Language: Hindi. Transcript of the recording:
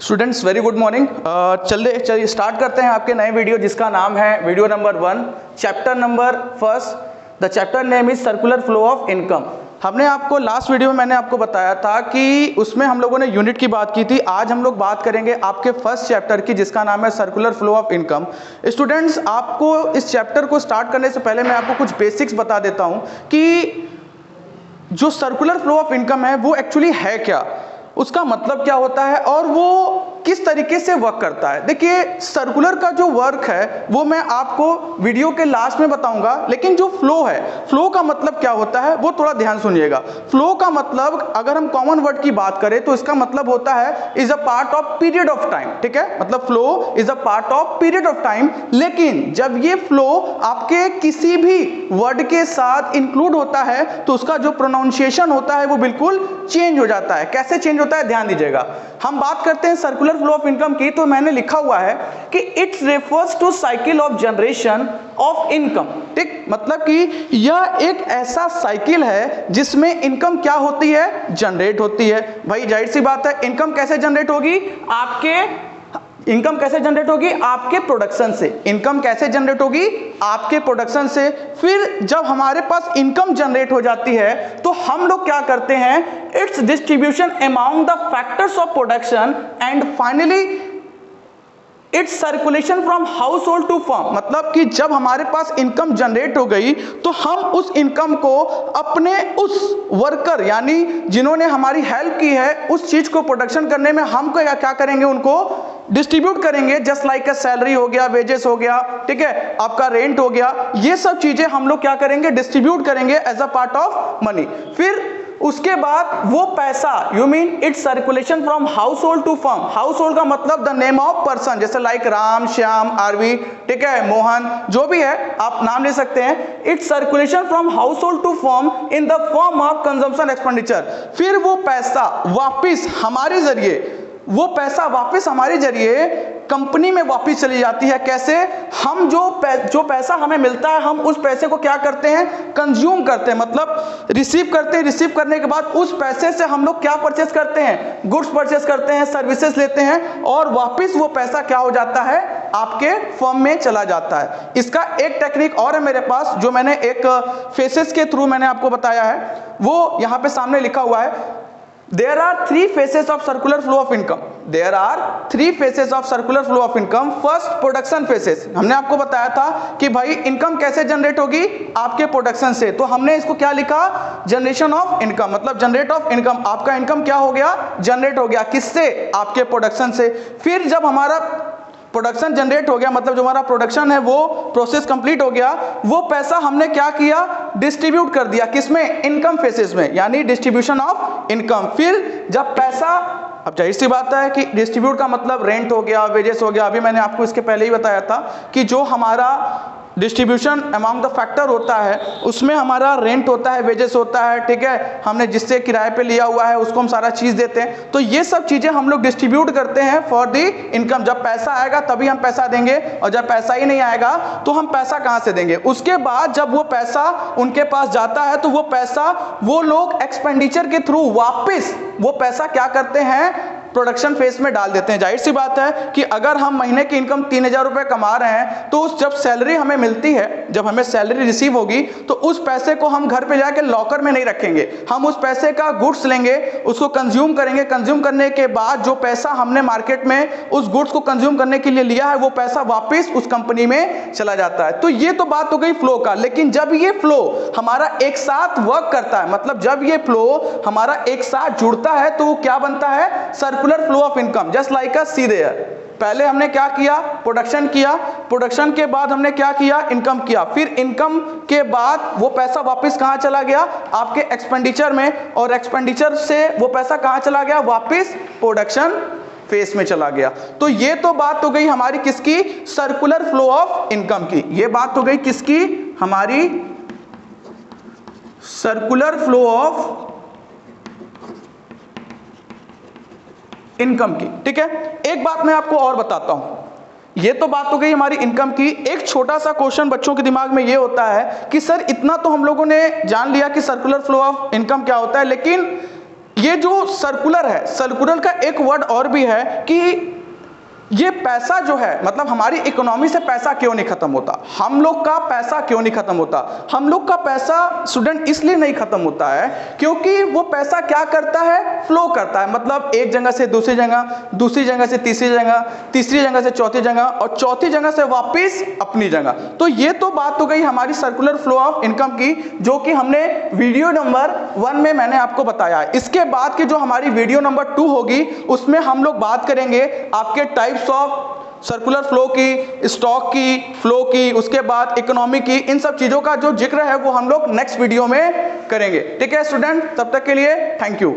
Students very good morning. चलिए स्टार्ट करते हैं आपके नए वीडियो जिसका नाम है video number 1 chapter number first. The chapter name is circular flow of income. हमने आपको लास्ट वीडियो में मैंने आपको बताया था कि उसमें हम लोगों ने यूनिट की बात की थी। आज हम लोग बात करेंगे आपके फर्स्ट चैप्टर की जिसका नाम है circular flow of income. Students आपको इस चैप्टर को स्टार्ट करने से पहले मैं आपको कुछ बेसिक्स बता देता हूं कि जो सर्कुलर फ्लो ऑफ इनकम है वो एक्चुअली है क्या, उसका मतलब क्या होता है और वो किस तरीके से वर्क करता है। देखिए सर्कुलर का जो वर्क है वो मैं आपको वीडियो के लास्ट में बताऊंगा, लेकिन जो फ्लो है, फ्लो का मतलब क्या होता है वो थोड़ा ध्यान सुनिएगा। फ्लो का मतलब अगर हम कॉमन वर्ड की बात करें तो इसका मतलब होता है is a part of period of time. ठीक है, मतलब flow is a part of period of time. लेकिन जब ये फ्लो आपके किसी भी वर्ड के साथ इंक्लूड होता है तो उसका जो प्रोनाउंसिएशन होता है वो बिल्कुल चेंज हो जाता है। कैसे चेंज होता है ध्यान दीजिएगा। हम बात करते हैं सर्कुलर फ्लो ऑफ इनकम की, तो मैंने लिखा हुआ है कि it refers to cycle of generation of income. ठीक, मतलब कि यह एक ऐसा साइकिल है जिसमें इनकम क्या होती है, जनरेट होती है। भाई जाहिर सी बात है इनकम कैसे जनरेट होगी, इनकम कैसे जनरेट होगी, आपके प्रोडक्शन से। इनकम कैसे जनरेट होगी, आपके प्रोडक्शन से। फिर जब हमारे पास इनकम जनरेट हो जाती है तो हम लोग क्या करते हैं, its distribution among the factors of production and finally its circulation from household to firm. मतलब कि जब हमारे पास इनकम जनरेट हो गई तो हम उस इनकम को अपने उस वर्कर यानी जिन्होंने हमारी हेल्प की है उस चीज को प्रोडक्शन करने में हम क्या करेंगे, उनको डिस्ट्रीब्यूट करेंगे। जस्ट लाइक अ सैलरी हो गया, वेजेस हो गया, ठीक है, आपका रेंट हो गया, ये सब चीजें हम लोग क्या करेंगे, डिस्ट्रीब्यूट करेंगे as a part of money. फिर उसके बाद वो पैसा, you mean its circulation from household to firm. Household का मतलब द नेम ऑफ पर्सन, जैसे लाइक राम, श्याम, आरवी, ठीक है, मोहन, जो भी है आप नाम ले सकते हैं। Its circulation from household to firm in the form of consumption expenditure. फिर वो पैसा वापिस हमारे जरिए, वो पैसा वापस हमारे जरिए कंपनी में वापस चली जाती है। कैसे, हम जो पैसा हमें मिलता है हम उस पैसे को क्या करते हैं, कंज्यूम करते हैं, मतलब रिसीव करते हैं। रिसीव करने के बाद उस पैसे से हम लोग क्या परचेस करते हैं, गुड्स परचेस करते हैं, सर्विसेज लेते हैं और वापस वो पैसा क्या हो जाता है, आपके फर्म में चला जाता है। इसका एक टेक्निक और है मेरे पास जो मैंने एक फेसेस के थ्रू मैंने आपको बताया है, वो यहां पे सामने लिखा हुआ है। There are three phases of circular flow of income. There are three phases of circular flow of income. First, production phases. हमने आपको बताया था कि भाई इनकम कैसे जनरेट होगी, आपके प्रोडक्शन से। तो हमने इसको क्या लिखा, जनरेशन ऑफ इनकम, मतलब जनरेट ऑफ इनकम। आपका इनकम क्या हो गया, जनरेट हो गया, किससे, आपके प्रोडक्शन से। फिर जब हमारा प्रोडक्शन जनरेट हो गया, मतलब जो हमारा प्रोडक्शन है वो प्रोसेस कंप्लीट हो गया, वो पैसा हमने क्या किया, डिस्ट्रीब्यूट कर दिया, किसमें, इनकम फेसेस में, यानी डिस्ट्रीब्यूशन ऑफ इनकम। फिर जब पैसा, अब जाहिर सी बात है कि डिस्ट्रीब्यूट का मतलब रेंट हो गया, वेजेस हो गया। अभी मैंने आपको इसके पहले ही बताया था कि जो हमारा डिस्ट्रीब्यूशन अमॉन्ग द फैक्टर होता है उसमें हमारा रेंट होता है, वेजेस होता है, ठीक है, हमने जिससे किराए पे लिया हुआ है उसको हम सारा चीज देते हैं। तो ये सब चीजें हम लोग डिस्ट्रीब्यूट करते हैं फॉर द इनकम। जब पैसा आएगा तभी हम पैसा देंगे और जब पैसा ही नहीं आएगा तो हम पैसा कहां से देंगे। उसके बाद जब वो पैसा उनके पास जाता है तो वो पैसा वो लोग एक्सपेंडिचर के थ्रू वापस वो पैसा क्या करते हैं, प्रोडक्शन फेस में डाल देते हैं। जाहिर सी बात है कि अगर हम महीने की इनकम 3000 रुपए कमा रहे हैं तो उस जब सैलरी हमें मिलती है, जब हमें सैलरी रिसीव होगी तो उस पैसे को हम घर पे जाके लॉकर में नहीं रखेंगे, हम उस पैसे का गुड्स लेंगे, उसको कंज्यूम करेंगे। कंज्यूम करने के बाद जो पैसा हमने मार्केट में उस गुड्स को कंज्यूम करने के लिए लिया है वो पैसा वापस उस कंपनी में चला जाता है। तो ये तो बात हो गई फ्लो का। लेकिन जब ये फ्लो हमारा एक साथ वर्क करता है, मतलब जब ये फ्लो हमारा एक साथ जुड़ता है तो वो क्या बनता है, circular flow of income. Just like a sea there, पहले हमने क्या किया, प्रोडक्शन किया, प्रोडक्शन के बाद हमने क्या किया, इनकम किया। फिर इनकम के बाद वो पैसा वापस कहां चला गया, आपके एक्सपेंडिचर में, और एक्सपेंडिचर से वो पैसा कहां चला गया, वापस प्रोडक्शन फेस में चला गया। तो ये तो बात हो गई हमारी किसकी, सर्कुलर फ्लो ऑफ इनकम की। ये बात हो गई किसकी, हमारी सर्कुलर फ्लो ऑफ इनकम की। ठीक है, एक बात मैं आपको और बताता हूं, ये तो बात हो गई हमारी इनकम की। एक छोटा सा क्वेश्चन बच्चों के दिमाग में ये होता है कि सर इतना तो हम लोगों ने जान लिया कि सर्कुलर फ्लो ऑफ इनकम क्या होता है, लेकिन ये जो सर्कुलर है, सर्कुलर का एक वर्ड और भी है कि ये पैसा जो है, मतलब हमारी इकोनॉमी से पैसा क्यों नहीं खत्म होता, हम लोग का पैसा क्यों नहीं खत्म होता। हम लोग का पैसा स्टूडेंट इसलिए नहीं खत्म होता है क्योंकि वो पैसा क्या करता है, फ्लो करता है। मतलब एक जगह से दूसरी जगह, दूसरी जगह से तीसरी जगह, तीसरी जगह से चौथी जगह और चौथी जगह से वापस अपनी जगह। तो ये तो बात हो गई हमारी सर्कुलर फ्लो ऑफ इनकम की, जो कि हमने वीडियो नंबर 1 में मैंने आपको बताया है। इसके बाद की जो हमारी वीडियो नंबर 2 होगी उसमें हम लोग बात करेंगे आपके टाइप्स ऑफ सर्कुलर फ्लो की, स्टॉक की फ्लो की, उसके बाद इकोनॉमी की। इन सब चीजों का जो जिक्र है वो हम लोग नेक्स्ट वीडियो में करेंगे। ठीक है स्टूडेंट, तब तक के लिए थैंक यू।